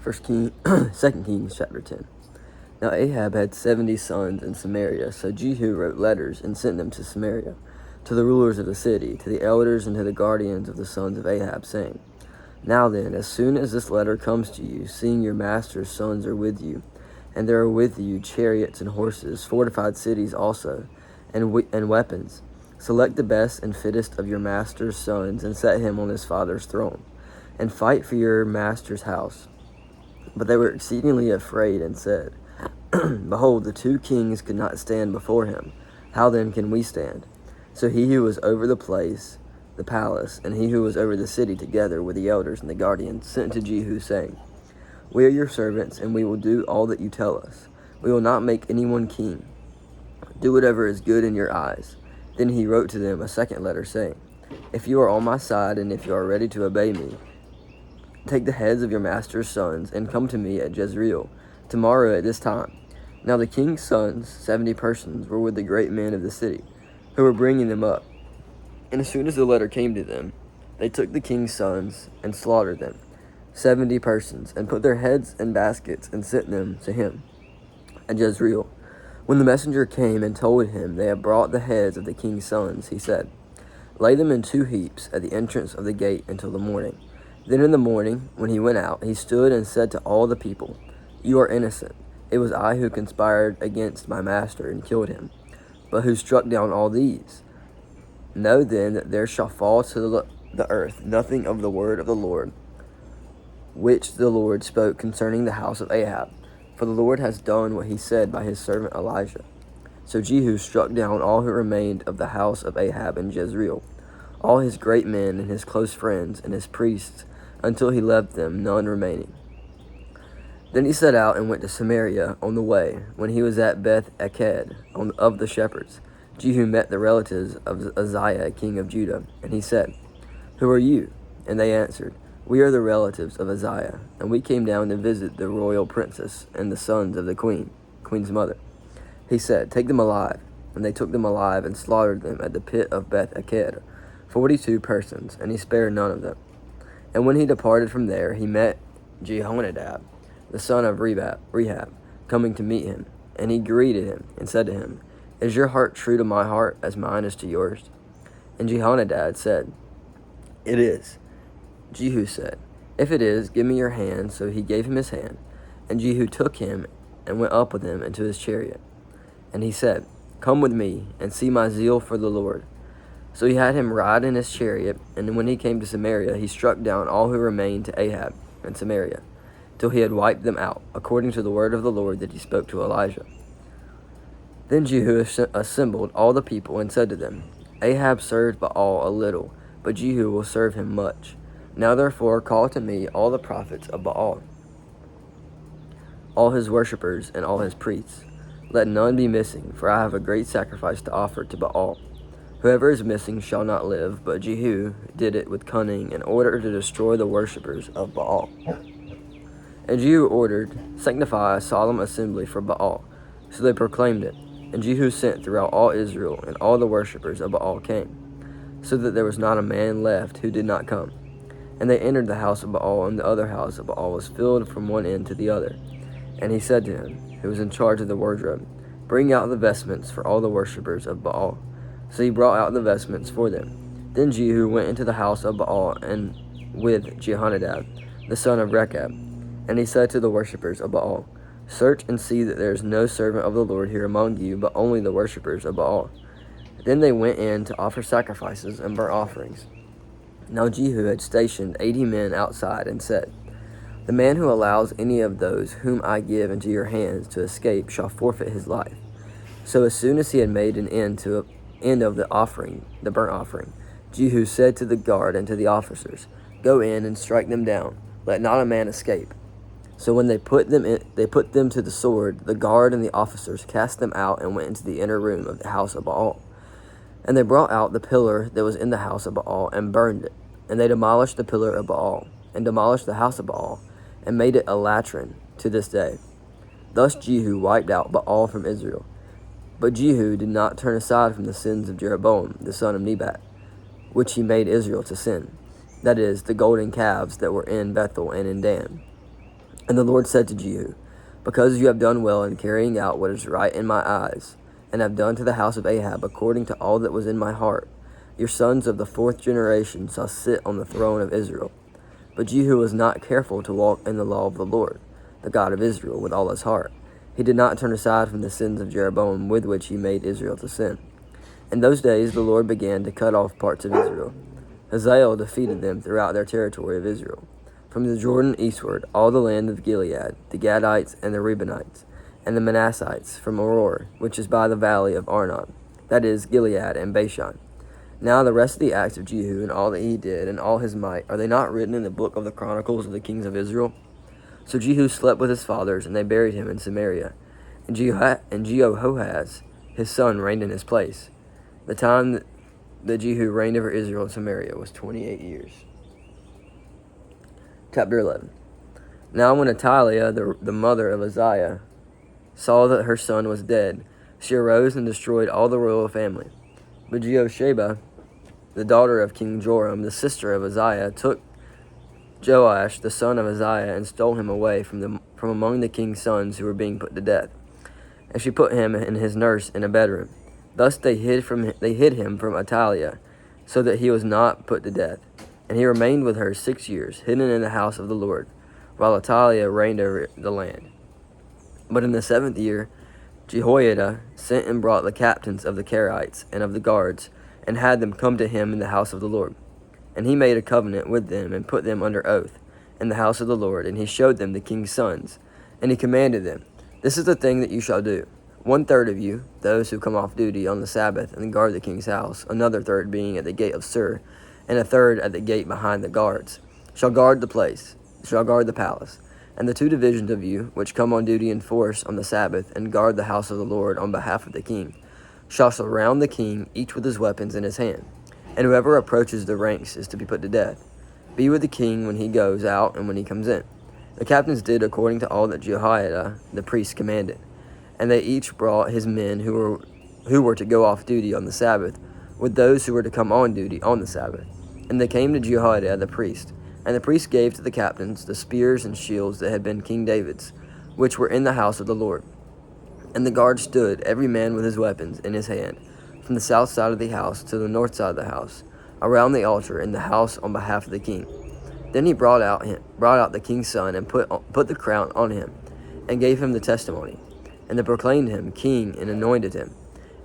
Second Kings chapter 10. Now Ahab had 70 sons in Samaria, so Jehu wrote letters and sent them to Samaria, to the rulers of the city, to the elders, and to the guardians of the sons of Ahab, saying, Now then, as soon as this letter comes to you, seeing your master's sons are with you, and there are with you chariots and horses, fortified cities also, and weapons, select the best and fittest of your master's sons, and set him on his father's throne, and fight for your master's house. But they were exceedingly afraid, and said, Behold, the two kings could not stand before him. How then can we stand? So he who was over the palace, and he who was over the city, together with the elders and the guardians, sent to Jehu, saying, We are your servants, and we will do all that you tell us. We will not make anyone king. Do whatever is good in your eyes. Then he wrote to them a second letter, saying, If you are on my side, and if you are ready to obey me, take the heads of your master's sons, and come to me at Jezreel, tomorrow at this time. Now the king's sons, 70 persons, were with the great men of the city, who were bringing them up. And as soon as the letter came to them, they took the king's sons and slaughtered them, 70 persons, and put their heads in baskets and sent them to him at Jezreel. When the messenger came and told him they had brought the heads of the king's sons, he said, Lay them in 2 heaps at the entrance of the gate until the morning. Then in the morning, when he went out, he stood and said to all the people, You are innocent. It was I who conspired against my master and killed him. But who struck down all these? Know then that there shall fall to the earth nothing of the word of the Lord, which the Lord spoke concerning the house of Ahab. For the Lord has done what he said by his servant Elijah. So Jehu struck down all who remained of the house of Ahab in Jezreel, all his great men and his close friends and his priests, until he left them none remaining. Then he set out and went to Samaria. On the way, when he was at Beth Eked of the shepherds, Jehu met the relatives of Uzziah, king of Judah, and he said, Who are you? And they answered, We are the relatives of Uzziah, and we came down to visit the royal princess and the sons of the queen's mother. He said, Take them alive. And they took them alive and slaughtered them at the pit of Beth Eked, 42 persons, and he spared none of them. And when he departed from there, he met Jehonadab, the son of Rehab, coming to meet him. And he greeted him and said to him, Is your heart true to my heart as mine is to yours? And Jehonadab said, It is. Jehu said, If it is, give me your hand. So he gave him his hand. And Jehu took him and went up with him into his chariot. And he said, Come with me and see my zeal for the Lord. So he had him ride in his chariot, and when he came to Samaria, he struck down all who remained to Ahab in Samaria, till he had wiped them out, according to the word of the Lord that he spoke to Elijah. Then Jehu assembled all the people and said to them, Ahab served Baal a little, but Jehu will serve him much. Now therefore call to me all the prophets of Baal, all his worshippers and all his priests. Let none be missing, for I have a great sacrifice to offer to Baal. Whoever is missing shall not live, but Jehu did it with cunning in order to destroy the worshippers of Baal. And Jehu ordered, Sanctify a solemn assembly for Baal. So they proclaimed it. And Jehu sent throughout all Israel, and all the worshippers of Baal came, so that there was not a man left who did not come. And they entered the house of Baal, and the other house of Baal was filled from one end to the other. And he said to him, who was in charge of the wardrobe, Bring out the vestments for all the worshippers of Baal. So he brought out the vestments for them. Then Jehu went into the house of Baal and with Jehonadab, the son of Rechab. And he said to the worshippers of Baal, Search and see that there is no servant of the Lord here among you, but only the worshippers of Baal. Then they went in to offer sacrifices and burnt offerings. Now Jehu had stationed 80 men outside and said, The man who allows any of those whom I give into your hands to escape shall forfeit his life. So as soon as he had made an end of the offering, the burnt offering, Jehu said to the guard and to the officers, Go in and strike them down. Let not a man escape. So when they put them to the sword, the guard and the officers cast them out and went into the inner room of the house of Baal. And they brought out the pillar that was in the house of Baal and burned it. And they demolished the pillar of Baal and demolished the house of Baal and made it a latrine to this day. Thus Jehu wiped out Baal from Israel. But Jehu did not turn aside from the sins of Jeroboam, the son of Nebat, which he made Israel to sin, that is, the golden calves that were in Bethel and in Dan. And the Lord said to Jehu, because you have done well in carrying out what is right in my eyes, and have done to the house of Ahab according to all that was in my heart, your sons of the fourth generation shall sit on the throne of Israel. But Jehu was not careful to walk in the law of the Lord, the God of Israel, with all his heart. He did not turn aside from the sins of Jeroboam with which he made Israel to sin. In those days the Lord began to cut off parts of Israel. Hazael defeated them throughout their territory of Israel, from the Jordan eastward, all the land of Gilead, the Gadites and the Reubenites, and the Manassites, from Aroer, which is by the valley of Arnon, that is, Gilead and Bashan. Now the rest of the acts of Jehu, and all that he did, and all his might, are they not written in the book of the Chronicles of the kings of Israel? So Jehu slept with his fathers, and they buried him in Samaria. And Jehoahaz, his son, reigned in his place. The time that Jehu reigned over Israel and Samaria was 28 years. Chapter 11. Now when Athaliah, the mother of Uzziah, saw that her son was dead, she arose and destroyed all the royal family. But Jehosheba, the daughter of King Joram, the sister of Uzziah, took Joash, the son of Uzziah, and stole him away from among the king's sons who were being put to death. And she put him and his nurse in a bedroom. Thus they hid him from Athaliah, so that he was not put to death. And he remained with her 6 years, hidden in the house of the Lord, while Athaliah reigned over the land. But in the 7th year, Jehoiada sent and brought the captains of the Kerites and of the guards, and had them come to him in the house of the Lord. And he made a covenant with them, and put them under oath in the house of the Lord. And he showed them the king's sons. And he commanded them, this is the thing that you shall do. 1/3 of you, those who come off duty on the Sabbath and guard the king's house, another third being at the gate of Sur, and a third at the gate behind the guards, shall guard the palace. And the 2 divisions of you, which come on duty in force on the Sabbath, and guard the house of the Lord on behalf of the king, shall surround the king, each with his weapons in his hand. And whoever approaches the ranks is to be put to death. Be with the king when he goes out and when he comes in. The captains did according to all that Jehoiada the priest commanded. And they each brought his men who were to go off duty on the Sabbath, with those who were to come on duty on the Sabbath. And they came to Jehoiada the priest. And the priest gave to the captains the spears and shields that had been King David's, which were in the house of the Lord. And the guard stood, every man with his weapons in his hand, from the south side of the house to the north side of the house, around the altar in the house on behalf of the king. Then he brought out the king's son, and put the crown on him, and gave him the testimony. And they proclaimed him king, and anointed him.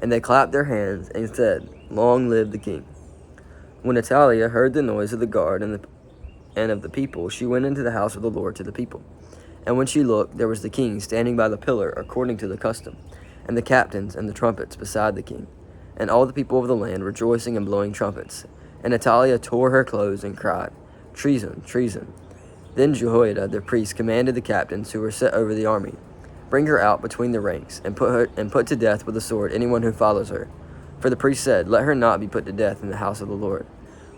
And they clapped their hands, and said, Long live the king. When Athaliah heard the noise of the guard and of the people, she went into the house of the Lord to the people. And when she looked, there was the king standing by the pillar according to the custom, and the captains and the trumpets beside the king, and all the people of the land rejoicing and blowing trumpets. And Athaliah tore her clothes and cried, Treason, treason. Then Jehoiada the priest commanded the captains who were set over the army, Bring her out between the ranks, and put to death with the sword anyone who follows her. For the priest said, Let her not be put to death in the house of the Lord.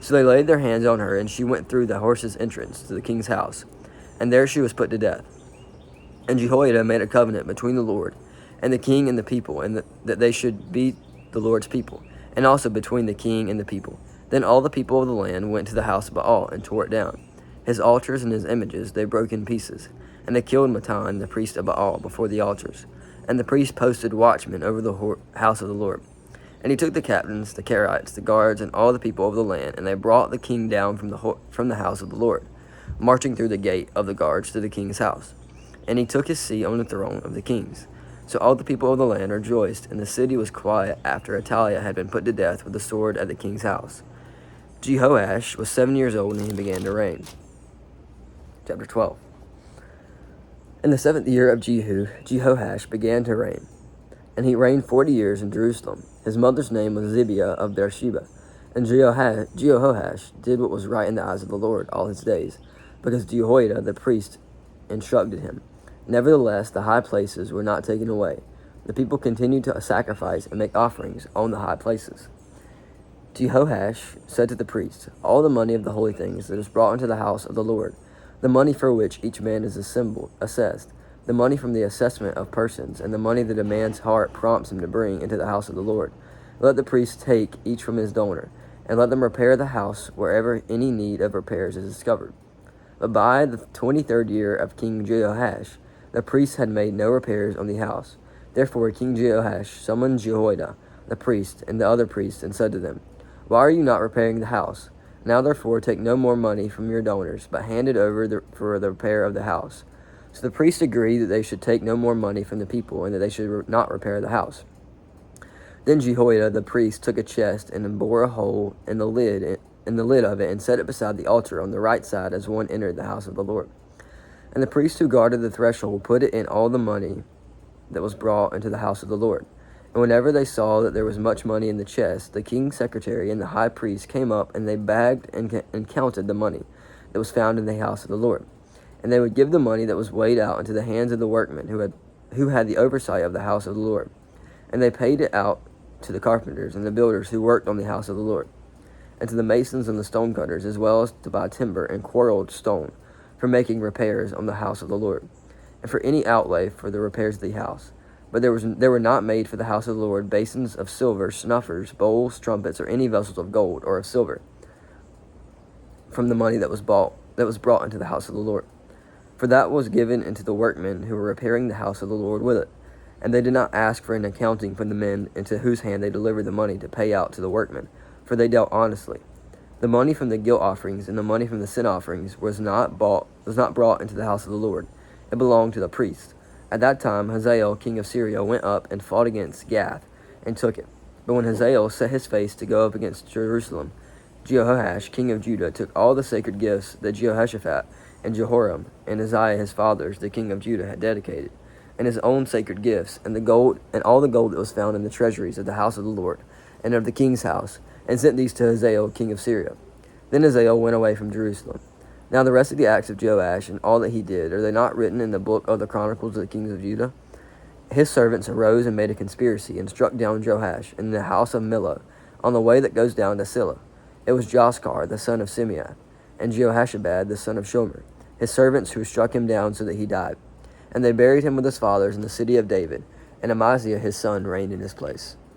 So they laid their hands on her, and she went through the horses' entrance to the king's house, and there she was put to death. And Jehoiada made a covenant between the Lord and the king and the people, and that they should be the Lord's people, and also between the king and the people. Then all the people of the land went to the house of Baal and tore it down. His altars and his images they broke in pieces, and they killed Mattan, the priest of Baal, before the altars. And the priest posted watchmen over the house of the Lord. And he took the captains, the Kerites, the guards, and all the people of the land, and they brought the king down from the house of the Lord, marching through the gate of the guards to the king's house. And he took his seat on the throne of the kings. So all the people of the land rejoiced, and the city was quiet after Athaliah had been put to death with the sword at the king's house. Jehoash was 7 years old, and he began to reign. Chapter 12. In the 7th year of Jehu, Jehoash began to reign, and he reigned 40 years in Jerusalem. His mother's name was Zibiah of Beersheba. And Jehoash did what was right in the eyes of the Lord all his days, because Jehoiada the priest instructed him. Nevertheless, the high places were not taken away. The people continued to sacrifice and make offerings on the high places. Jehoash said to the priests, All the money of the holy things that is brought into the house of the Lord, the money for which each man is assessed, the money from the assessment of persons, and the money that a man's heart prompts him to bring into the house of the Lord, let the priests take each from his donor, and let them repair the house wherever any need of repairs is discovered. But by the 23rd year of King Jehoash, the priests had made no repairs on the house. Therefore King Jehoash summoned Jehoiada the priest and the other priests, and said to them, Why are you not repairing the house? Now therefore take no more money from your donors, but hand it over for the repair of the house. So the priests agreed that they should take no more money from the people, and that they should not repair the house. Then Jehoiada the priest took a chest and bored a hole in the lid of it, and set it beside the altar on the right side as one entered the house of the Lord. And the priest who guarded the threshold put it in all the money that was brought into the house of the Lord. And whenever they saw that there was much money in the chest, the king's secretary and the high priest came up, and they bagged and counted the money that was found in the house of the Lord. And they would give the money that was weighed out into the hands of the workmen who had the oversight of the house of the Lord. And they paid it out to the carpenters and the builders who worked on the house of the Lord, and to the masons and the stone cutters, as well as to buy timber and quarried stone for making repairs on the house of the Lord, and for any outlay for the repairs of the house. But there were not made for the house of the Lord basins of silver, snuffers, bowls, trumpets, or any vessels of gold or of silver from the money that was brought into the house of the Lord. For that was given into the workmen who were repairing the house of the Lord with it. And they did not ask for an accounting from the men into whose hand they delivered the money to pay out to the workmen, for they dealt honestly. The money from the guilt offerings and the money from the sin offerings was not brought into the house of the Lord. It belonged to the priests. At that time Hazael king of Syria went up and fought against Gath, and took it. But when Hazael set his face to go up against Jerusalem, Jehoash king of Judah took all the sacred gifts that Jehoshaphat and Jehoram and Uzziah his fathers, the king of Judah, had dedicated, and his own sacred gifts, and the gold, and all the gold that was found in the treasuries of the house of the Lord, and of the king's house, and sent these to Hazael king of Syria. Then Hazael went away from Jerusalem. Now the rest of the acts of Joash, and all that he did, are they not written in the book of the Chronicles of the kings of Judah? His servants arose and made a conspiracy, and struck down Joash in the house of Millo, on the way that goes down to Silla. It was Joskar the son of Simeath, and Jehoshaphat the son of Shomer, his servants, who struck him down so that he died. And they buried him with his fathers in the city of David, and Amaziah his son reigned in his place.